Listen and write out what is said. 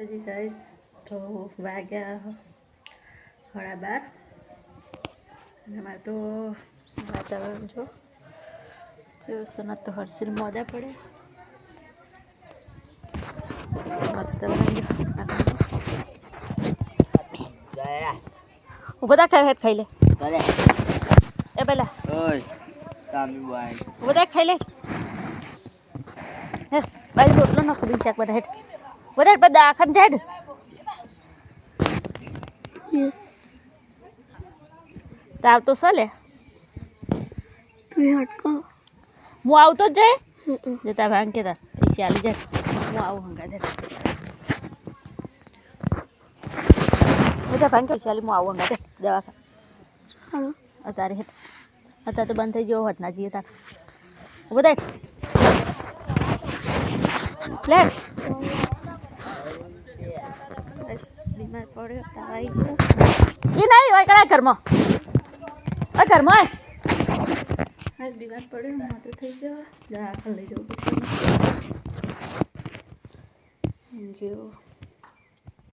માતાજી ગાઈસ તો વાગ્યા 12:30 અને મારે તો વાતાવરણ જો સનત તો હર્ષિલ મોડા પડે બધા ખાઈ લે એ પેલા બધા ખાઈ લે બાજુ રોટલો નાખો બી શાક બધા હેઠ બધા આખા જાય તાવ તો ચાલે હું આવતો જ જાય જતા ભાંગ કેતા પૈસા આવી જાય હું આવું હંગા દે બધા ભાંગ કે ચાલી હું આવું હંગા દે દવાખા અત્યારે હેઠ અત્યારે તો બંધ થઈ ગયો હોત ના જઈએ તાર બધા લે બીમાર પડ્યો તાવ આવી ગયો એ નહીં હોય કડા ઘરમાં ઘરમાં બીમાર પડ્યો માથું થઈ ગયો દવાખાને લઈ જવું પડશે